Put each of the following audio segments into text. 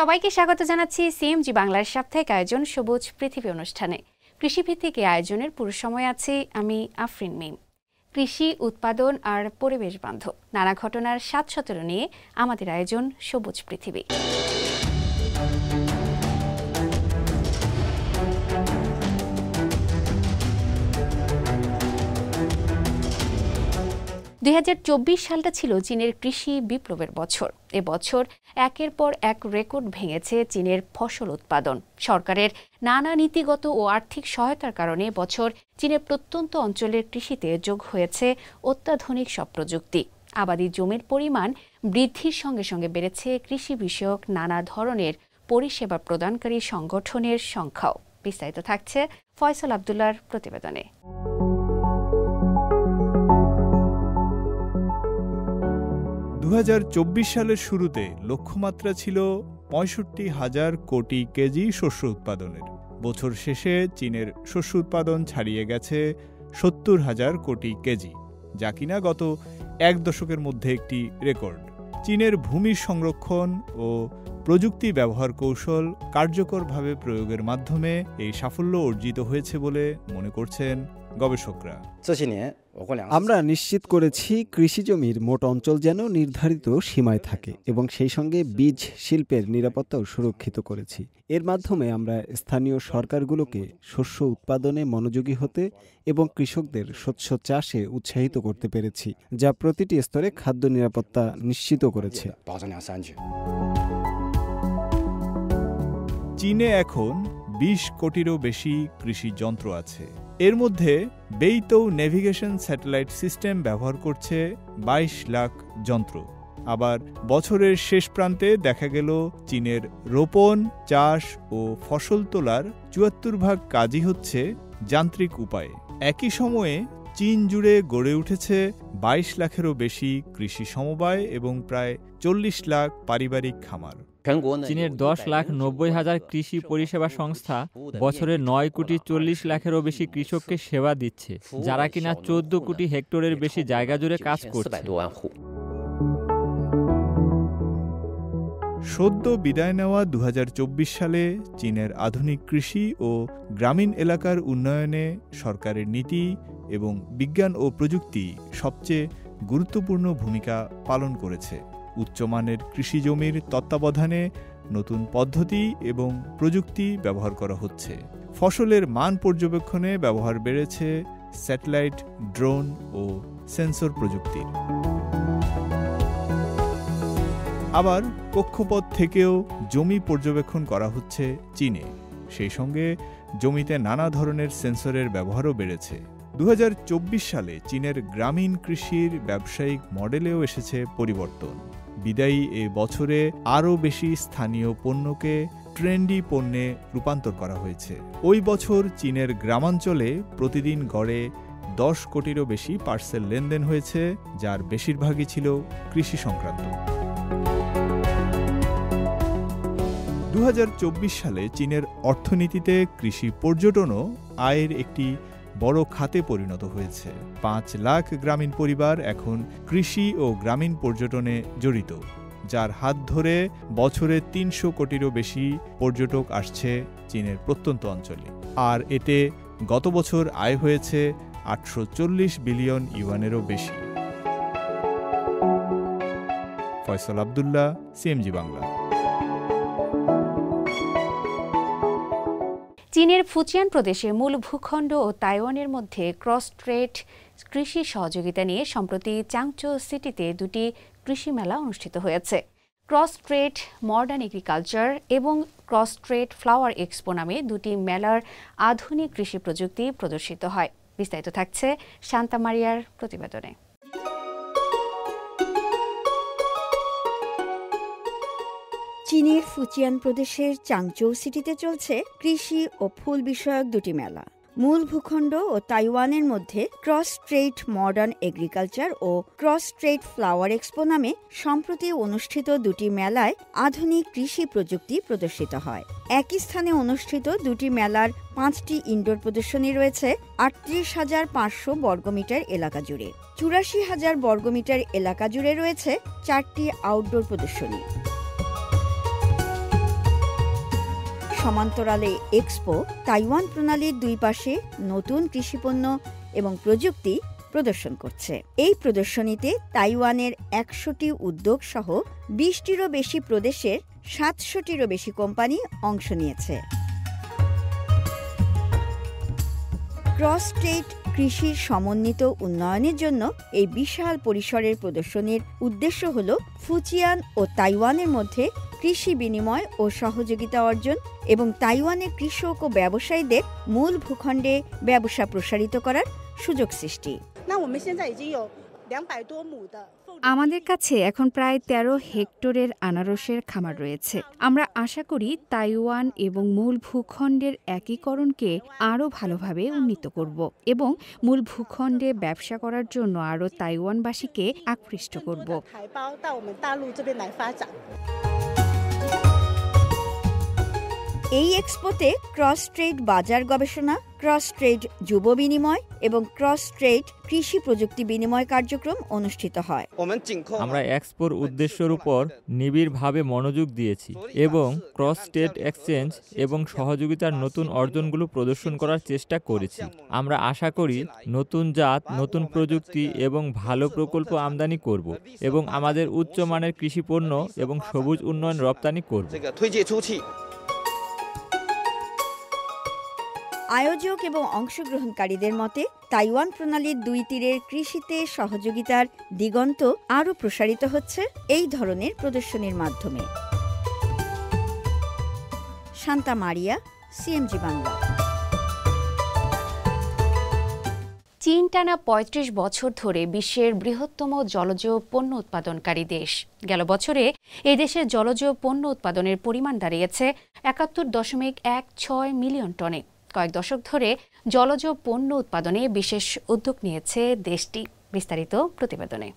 সবাইকে স্বাগত জানাচ্ছি সিএমজি বাংলার সাপ্তাহিক আয়োজন সবুজ পৃথিবী অনুষ্ঠানে। কৃষিভিত্তিক এই আয়োজনের পুরো সময় আছি আমি আফরিন মিম। কৃষি উৎপাদন আর পরিবেশ বান্ধব নানা ঘটনার ৭-১৭ নিয়ে আমাদের আয়োজন সবুজ পৃথিবী। ২০২৪ সালটা ছিল চীনের কৃষি বিপ্লবের বছর। এবছর একের পর এক রেকর্ড ভেঙেছে চীনের ফসল উৎপাদন। সরকারের নানা নীতিগত ও আর্থিক সহায়তার কারণে বছর চীনের প্রত্যন্ত অঞ্চলের কৃষিতে যোগ হয়েছে অত্যাধুনিক সব প্রযুক্তি। আবাদি জমির পরিমাণ বৃদ্ধির সঙ্গে সঙ্গে বেড়েছে কৃষি বিষয়ক নানা ধরনের পরিষেবা প্রদানকারী সংগঠনের সংখ্যাও। বিস্তারিত থাকছে ফয়সাল আব্দুল্লাহর প্রতিবেদনে। ২০২৪ সালের শুরুতে লক্ষ্যমাত্রা ছিল ৬৫,০০০ কোটি কেজি শস্য উৎপাদনের। বছর শেষে চীনের শস্য উৎপাদন ছাড়িয়ে গেছে ৭০,০০০ কোটি কেজি, যা কিনা গত এক দশকের মধ্যে একটি রেকর্ড। চীনের ভূমির সংরক্ষণ ও প্রযুক্তি ব্যবহার কৌশল কার্যকরভাবে প্রয়োগের মাধ্যমে এই সাফল্য অর্জিত হয়েছে বলে মনে করছেন গবেষকরা। আমরা নিশ্চিত করেছি কৃষি জমির মোট অঞ্চল যেন নির্ধারিত সীমায় থাকে এবং সেই সঙ্গে বীজ শিল্পের নিরাপত্তাও সুরক্ষিত করেছি। এর মাধ্যমে আমরা স্থানীয় সরকারগুলোকে শস্য উৎপাদনে মনোযোগী হতে এবং কৃষকদের শস্য চাষে উৎসাহিত করতে পেরেছি, যা প্রতিটি স্তরে খাদ্য নিরাপত্তা নিশ্চিত করেছে। চীনে এখন ২০ কোটিরও বেশি কৃষি যন্ত্র আছে। এর মধ্যে বেইতৌ নেভিগেশন স্যাটেলাইট সিস্টেম ব্যবহার করছে ২২ লাখ যন্ত্র। আবার বছরের শেষ প্রান্তে দেখা গেল চীনের রোপণ, চাষ ও ফসল তোলার ৭৪% কাজই হচ্ছে যান্ত্রিক উপায়ে। একই সময়ে চীন জুড়ে গড়ে উঠেছে ২২ লাখেরও বেশি কৃষি সমবায় এবং প্রায় ৪০ লাখ পারিবারিক খামার। চীনের ১০,৯০,০০০ কৃষি পরিষেবা সংস্থা বছরে ৯,৪০,০০,০০০-এরও বেশি কৃষককে সেবা দিচ্ছে, যারা কিনা ১৪ কোটি হেক্টরের বেশি জায়গা জুড়ে কাজ করছে। সদ্য বিদায় নেওয়া ২০২৪ সালে চীনের আধুনিক কৃষি ও গ্রামীণ এলাকার উন্নয়নে সরকারের নীতি এবং বিজ্ঞান ও প্রযুক্তি সবচেয়ে গুরুত্বপূর্ণ ভূমিকা পালন করেছে। উচ্চমানের কৃষি জমির তত্ত্বাবধানে নতুন পদ্ধতি এবং প্রযুক্তি ব্যবহার করা হচ্ছে। ফসলের মান পর্যবেক্ষণে ব্যবহার বেড়েছে স্যাটেলাইট, ড্রোন ও সেন্সর প্রযুক্তির। আবার কক্ষপথ থেকেও জমি পর্যবেক্ষণ করা হচ্ছে চীনে। সেই সঙ্গে জমিতে নানা ধরনের সেন্সরের ব্যবহারও বেড়েছে। ২০২৪ সালে চীনের গ্রামীণ কৃষির ব্যবসায়িক মডেলেও এসেছে পরিবর্তন। বিদায়ী এ বছরে আরও বেশি স্থানীয় পণ্যকে ট্রেন্ডি পণ্যে রূপান্তর করা হয়েছে। ওই বছর চীনের গ্রামাঞ্চলে প্রতিদিন গড়ে ১০ কোটিরও বেশি পার্সেল লেনদেন হয়েছে, যার বেশিরভাগই ছিল কৃষি সংক্রান্ত। ২০২৪ সালে চীনের অর্থনীতিতে কৃষি পর্যটনও আয়ের একটি বড় খাতে পরিণত হয়েছে। ৫ লাখ গ্রামীণ পরিবার এখন কৃষি ও গ্রামীণ পর্যটনে জড়িত, যার হাত ধরে বছরে ৩০০ কোটিরও বেশি পর্যটক আসছে চীনের প্রত্যন্ত অঞ্চলে। আর এতে গত বছর আয় হয়েছে ৮৪০ বিলিয়ন ইউয়ানেরও বেশি। ফয়সাল আব্দুল্লাহ, সিএমজি বাংলা। চীনের ফুজিয়ান প্রদেশে মূল ভূখণ্ড ও তাইওয়ানের মধ্যে ক্রস ট্রেড কৃষি সহযোগিতা নিয়ে সম্প্রতি চাংচৌ সিটিতে দুটি কৃষি মেলা অনুষ্ঠিত হয়েছে। ক্রস ট্রেড মডার্ন এগ্রিকালচার এবং ক্রস ট্রেড ফ্লাওয়ার এক্সপো নামে দুটি মেলার আধুনিক কৃষি প্রযুক্তি প্রদর্শিত হয়। বিস্তারিত থাকছে শান্তা মারিয়ার প্রতিবেদনে। চীনের ফুজিয়ান প্রদেশের চাংচৌ সিটিতে চলছে কৃষি ও ফুল বিষয়ক দুটি মেলা। মূল ভূখণ্ড ও তাইওয়ানের মধ্যে ক্রস ট্রেড মডার্ন এগ্রিকালচার ও ক্রস ট্রেড ফ্লাওয়ার এক্সপো নামে সম্প্রতি অনুষ্ঠিত দুটি মেলায় আধুনিক কৃষি প্রযুক্তি প্রদর্শিত হয়। একই স্থানে অনুষ্ঠিত দুটি মেলার 5টি ইনডোর প্রদর্শনী রয়েছে ৩৮,৫০০ বর্গমিটার এলাকা জুড়ে। ৮৪,০০০ বর্গমিটার এলাকা জুড়ে রয়েছে 4টি আউটডোর প্রদর্শনী। সমান্তরালে এক্সপো তাইওয়ান প্রণালীর দুই পাশে নতুন কৃষিপণ্য এবং প্রযুক্তি প্রদর্শন করছে। এই প্রদর্শনীতে তাইওয়ানের ১০০টি উদ্যোগ সহ ২০টিরও বেশি প্রদেশের ৭০০টিরও বেশি কোম্পানি অংশ নিয়েছে। ক্রস স্টেট কৃষির সমন্বিত উন্নয়নের জন্য এই বিশাল পরিসরের প্রদর্শনীর উদ্দেশ্য হল ফুজিয়ান ও তাইওয়ানের মধ্যে কৃষি বিনিময় ও সহযোগিতা অর্জন এবং তাইওয়ানের কৃষক ও ব্যবসায়ীদের মূল ভূখণ্ডে ব্যবসা প্রসারিত করার সুযোগ সৃষ্টি। আমাদের কাছে এখন প্রায় ১৩ হেক্টরের আনারসের খামার রয়েছে। আমরা আশা করি তাইওয়ান এবং মূল ভূখণ্ডের একীকরণকে আরও ভালোভাবে উন্নীত করব এবং মূল ভূখণ্ডে ব্যবসা করার জন্য আরও তাইওয়ানবাসীকে আকৃষ্ট করব। এই এক্সপোতে ক্রস ট্রেড বাজার গবেষণা, ক্রস ট্রেড যুব বিনিময় এবং ক্রস ট্রেড কৃষি প্রযুক্তি বিনিময় কার্যক্রম অনুষ্ঠিত হয়। আমরা এক্সপোর উদ্দেশ্যের উপর নিবিড়ভাবে মনোযোগ দিয়েছি এবং ক্রস স্টেট এক্সচেঞ্জ এবং সহযোগিতার নতুন অর্জনগুলো প্রদর্শন করার চেষ্টা করেছি। আমরা আশা করি নতুন জাত, নতুন প্রযুক্তি এবং ভালো প্রকল্প আমদানি করব এবং আমাদের উচ্চমানের কৃষি পণ্য এবং সবুজ উন্নয়ন রপ্তানি করব। আয়োজক এবং অংশগ্রহণকারীদের মতে তাইওয়ান প্রণালীর দুই তীরের কৃষিতে সহযোগিতার দিগন্ত আরও প্রসারিত হচ্ছে এই ধরনের প্রদর্শনীর মাধ্যমে। শান্তা মারিয়া, সিএমজি বাংলা। চীন টানা ৩৫ বছর ধরে বিশ্বের বৃহত্তম জলজ পণ্য উৎপাদনকারী দেশ। গেল বছরে এই দেশের জলজ পণ্য উৎপাদনের পরিমাণ দাঁড়িয়েছে ৭১.১৬ মিলিয়ন টনে। কয়েক দশক ধরে জলজ পণ্য উৎপাদনে বিশেষ উদ্যোগ নিয়েছে দেশটি। বিস্তারিত প্রতিবেদনে।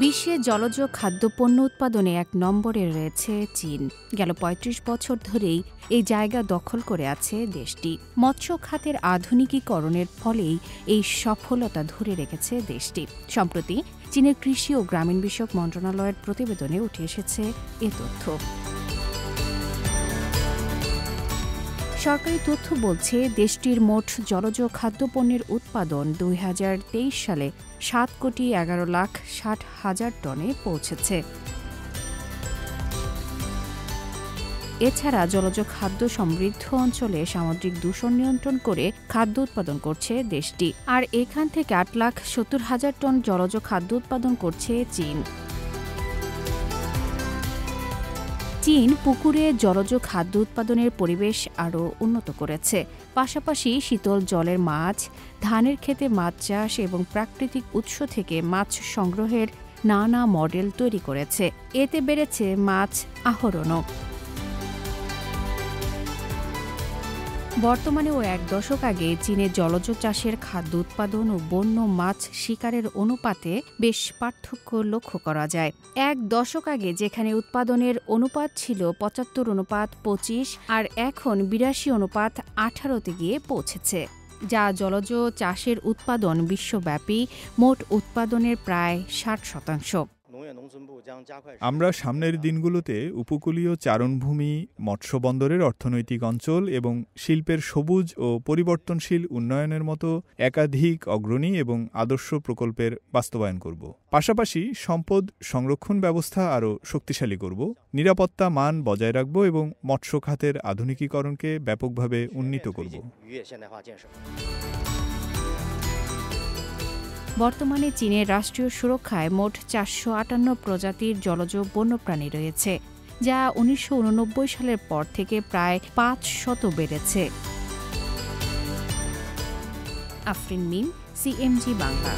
বিশ্বে জলজ খাদ্যপণ্য উৎপাদনে ১ নম্বরে রয়েছে চীন। গেল ৩৫ বছর ধরেই এই জায়গা দখল করে আছে দেশটি। মৎস্য খাতের আধুনিকীকরণের ফলেই এই সফলতা ধরে রেখেছে দেশটি। সম্প্রতি চীনের কৃষি ও গ্রামীণ বিষয়ক মন্ত্রণালয়ের প্রতিবেদনে উঠে এসেছে এ তথ্য। সরকারি তথ্য বলছে দেশটির মোট জলজ খাদ্যপণ্যের উৎপাদন ২০২৩ সালে ৭,১১,৬০,০০০ টনে পৌঁছেছে। এছাড়া জলজ খাদ্য সমৃদ্ধ অঞ্চলে সামুদ্রিক দূষণ নিয়ন্ত্রণ করে খাদ্য উৎপাদন করছে দেশটি। আর এখান থেকে ৮,৭০,০০০ টন জলজ খাদ্য উৎপাদন করছে চীন। চীন পুকুরে জলজ খাদ্য উৎপাদনের পরিবেশ আরও উন্নত করেছে। পাশাপাশি শীতল জলের মাছ, ধানের ক্ষেতে মাছ চাষ এবং প্রাকৃতিক উৎস থেকে মাছ সংগ্রহের নানা মডেল তৈরি করেছে। এতে বেড়েছে মাছ আহরণও। বর্তমানেও ১ দশক আগে চীনে জলজ চাষের খাদ্য উৎপাদন ও বন্য মাছ শিকারের অনুপাতে বেশ পার্থক্য লক্ষ্য করা যায়। ১ দশক আগে যেখানে উৎপাদনের অনুপাত ছিল ৭৫:২৫ আর এখন ৮২:১৮ গিয়ে পৌঁছেছে, যা জলজ চাষের উৎপাদন বিশ্বব্যাপী মোট উৎপাদনের প্রায় ৬০%। আমরা সামনের দিনগুলোতে উপকূলীয় চারণভূমি, মৎস্যবন্দরের অর্থনৈতিক অঞ্চল এবং শিল্পের সবুজ ও পরিবর্তনশীল উন্নয়নের মতো একাধিক অগ্রণী এবং আদর্শ প্রকল্পের বাস্তবায়ন করব। পাশাপাশি সম্পদ সংরক্ষণ ব্যবস্থা আরও শক্তিশালী করব, নিরাপত্তা মান বজায় রাখব এবং মৎস্য খাতের আধুনিকীকরণকে ব্যাপকভাবে উন্নীত করব। বর্তমানে চীনের রাষ্ট্রীয় সুরক্ষায় মোট ৪৫৮ প্রজাতির জলজ বন্যপ্রাণী রয়েছে, যা ১৯৮৯ সালের পর থেকে প্রায় ৫০০ বেড়েছে। আফরিন মিম, সিএমজি বাংলা।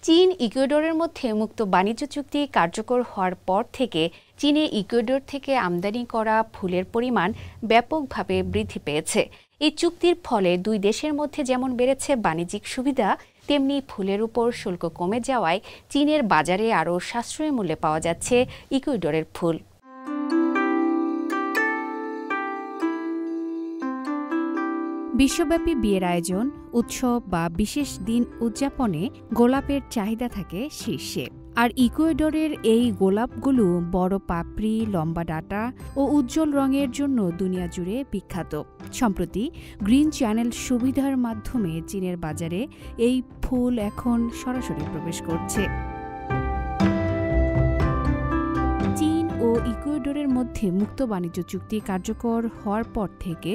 চীন ইকুয়েডরের মধ্যে মুক্ত বাণিজ্য চুক্তি কার্যকর হওয়ার পর থেকে চীনে ইকুয়েডর থেকে আমদানি করা ফুলের পরিমাণ ব্যাপকভাবে বৃদ্ধি পেয়েছে। এই চুক্তির ফলে দুই দেশের মধ্যে যেমন বেড়েছে বাণিজ্যিক সুবিধা, তেমনি ফুলের উপর শুল্ক কমে যাওয়ায় চীনের বাজারে আরও সাশ্রয়ী মূল্যে পাওয়া যাচ্ছে ইকুয়েডরের ফুল। বিশ্বব্যাপী বিয়ের আয়োজন, উৎসব বা বিশেষ দিন উদযাপনে গোলাপের চাহিদা থাকে শীর্ষে। আর ইকুয়েডরের এই গোলাপগুলো বড় পাপড়ি, লম্বা ডাঁটা ও উজ্জ্বল রঙের জন্য দুনিয়া জুড়ে বিখ্যাত। সম্প্রতি গ্রিন চ্যানেল সুবিধার মাধ্যমে চীনের বাজারে এই ফুল এখন সরাসরি প্রবেশ করছে। চীন ও ইকুয়েডরের মধ্যে মুক্ত বাণিজ্য চুক্তি কার্যকর হওয়ার পর থেকে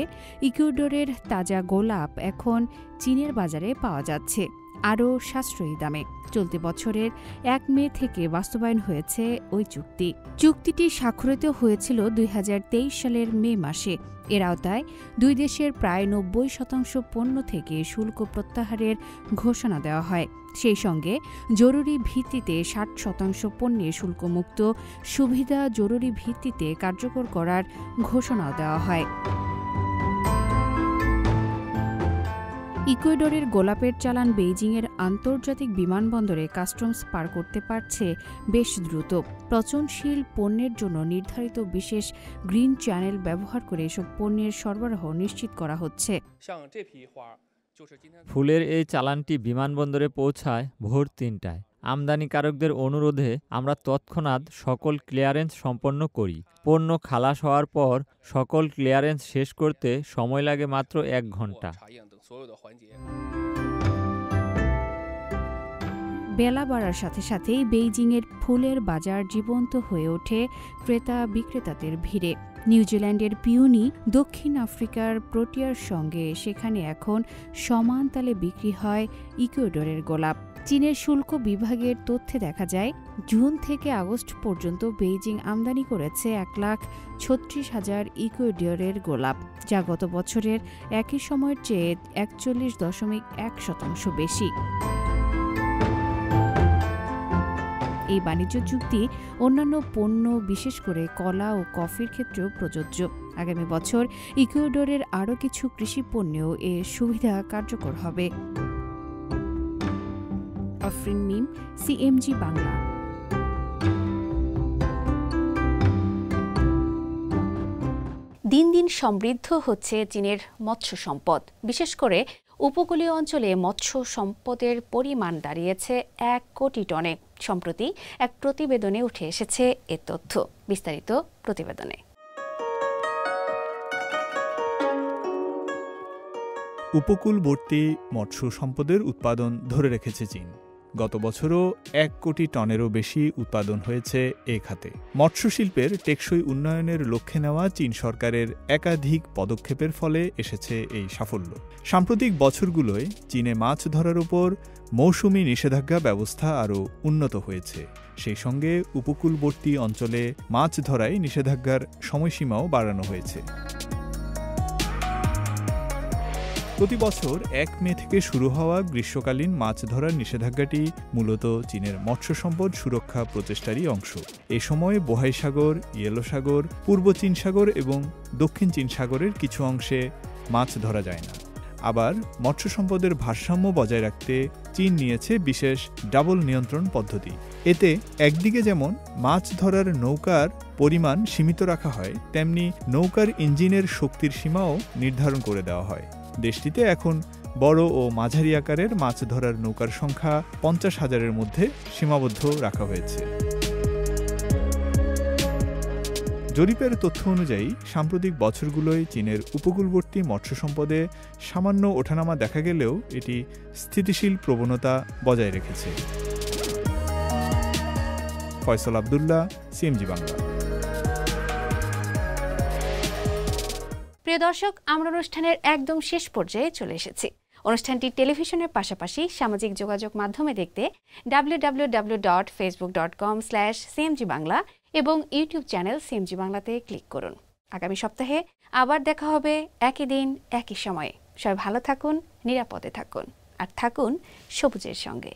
ইকুয়েডরের তাজা গোলাপ এখন চীনের বাজারে পাওয়া যাচ্ছে আরও সাশ্রয়ী দামে। চলতি বছরের ১ মে থেকে বাস্তবায়ন হয়েছে ওই চুক্তি। চুক্তিটি স্বাক্ষরিত হয়েছিল ২০২৩ সালের মে মাসে। এর আওতায় দুই দেশের প্রায় ৯০% পণ্য থেকে শুল্ক প্রত্যাহারের ঘোষণা দেওয়া হয়। সেই সঙ্গে জরুরি ভিত্তিতে ৬০% পণ্যে শুল্কমুক্ত সুবিধা জরুরি ভিত্তিতে কার্যকর করার ঘোষণাও দেওয়া হয়। ইকুয়েডরের গোলাপের চালান বেইজিংয়ের আন্তর্জাতিক বিমানবন্দরে কাস্টমস পার করতে পারছে বেশ দ্রুত। পচনশীল পণ্যের জন্য নির্ধারিত বিশেষ গ্রিন চ্যানেল ব্যবহার করে এসব পণ্যের সরবরাহ নিশ্চিত করা হচ্ছে। ফুলের এই চালানটি বিমানবন্দরে পৌঁছায় ভোর ৩টায়। আমদানিকারকদের অনুরোধে আমরা তৎক্ষণাৎ সকল ক্লিয়ারেন্স সম্পন্ন করি। পণ্য খালাস হওয়ার পর সকল ক্লিয়ারেন্স শেষ করতে সময় লাগে মাত্র ১ ঘন্টা। বেলা বাড়ার সাথে সাথেই বেইজিংয়ের ফুলের বাজার জীবন্ত হয়ে ওঠে ক্রেতা বিক্রেতাদের ভিড়ে। নিউজিল্যান্ডের পিওনি, দক্ষিণ আফ্রিকার প্রোটিয়ার সঙ্গে সেখানে এখন সমান তালে বিক্রি হয় ইকুয়েডরের গোলাপ। চীনের শুল্ক বিভাগের তথ্যে দেখা যায়, জুন থেকে আগস্ট পর্যন্ত বেইজিং আমদানি করেছে ১,৩৬,০০০ ইকুয়েডরের গোলাপ, যা গত বছরের একই সময়ের চেয়ে ৪১.১% বেশি। এই বাণিজ্য চুক্তি অন্যান্য পণ্য, বিশেষ করে কলা ও কফির ক্ষেত্রেও প্রযোজ্য। আগামী বছর ইকুয়েডরের আরও কিছু কৃষি পণ্যেও এ সুবিধা কার্যকর হবে। আফরিন মিম, সিএমজি বাংলা। দিন দিন সমৃদ্ধ হচ্ছে চীনের মৎস্য সম্পদ। বিশেষ করে উপকূলীয় অঞ্চলে মৎস্য সম্পদের পরিমাণ দাঁড়িয়েছে ১ কোটি টনে। সম্প্রতি এক প্রতিবেদনে উঠে এসেছে এ তথ্য। বিস্তারিত প্রতিবেদনে। উপকূলবর্তী মৎস্য সম্পদের উৎপাদন ধরে রেখেছে চীন। গত বছরও ১ কোটি টনেরও বেশি উৎপাদন হয়েছে এ খাতে। মৎস্য শিল্পের টেকসই উন্নয়নের লক্ষ্যে নেওয়া চীন সরকারের একাধিক পদক্ষেপের ফলে এসেছে এই সাফল্য। সাম্প্রতিক বছরগুলোয় চীনে মাছ ধরার উপর মৌসুমি নিষেধাজ্ঞা ব্যবস্থা আরও উন্নত হয়েছে। সেই সঙ্গে উপকূলবর্তী অঞ্চলে মাছ ধরায় নিষেধাজ্ঞার সময়সীমাও বাড়ানো হয়েছে। প্রতি বছর ১ মে থেকে শুরু হওয়া গ্রীষ্মকালীন মাছ ধরার নিষেধাজ্ঞাটি মূলত চীনের মৎস্য সম্পদ সুরক্ষা প্রচেষ্টারই অংশ। এ সময় বোহাই সাগর, ইয়েলো সাগর, পূর্ব চীন সাগর এবং দক্ষিণ চীন সাগরের কিছু অংশে মাছ ধরা যায় না। আবার মৎস্য সম্পদের ভারসাম্য বজায় রাখতে চীন নিয়েছে বিশেষ ডাবল নিয়ন্ত্রণ পদ্ধতি। এতে একদিকে যেমন মাছ ধরার নৌকার পরিমাণ সীমিত রাখা হয়, তেমনি নৌকার ইঞ্জিনের শক্তির সীমাও নির্ধারণ করে দেওয়া হয়। দেশটিতে এখন বড় ও মাঝারি আকারের মাছ ধরার নৌকার সংখ্যা ৫০,০০০-এর মধ্যে সীমাবদ্ধ রাখা হয়েছে। জরিপের তথ্য অনুযায়ী সাম্প্রতিক বছরগুলোয় চীনের উপকূলবর্তী মৎস্য সম্পদে সামান্য ওঠানামা দেখা গেলেও এটি স্থিতিশীল প্রবণতা বজায় রেখেছে। ফয়সাল আব্দুল্লাহ, সিএমজি বাংলা। প্রিয় দর্শক, আমরা অনুষ্ঠানের একদম শেষ পর্যায়ে চলে এসেছি। অনুষ্ঠানটি টেলিভিশনের পাশাপাশি সামাজিক যোগাযোগ মাধ্যমে দেখতে www.facebook.com/cmg বাংলা এবং ইউটিউব চ্যানেল সিএমজি বাংলাতে ক্লিক করুন। আগামী সপ্তাহে আবার দেখা হবে একই দিন একই সময়ে। সবাই ভালো থাকুন, নিরাপদে থাকুন আর থাকুন সবুজের সঙ্গে।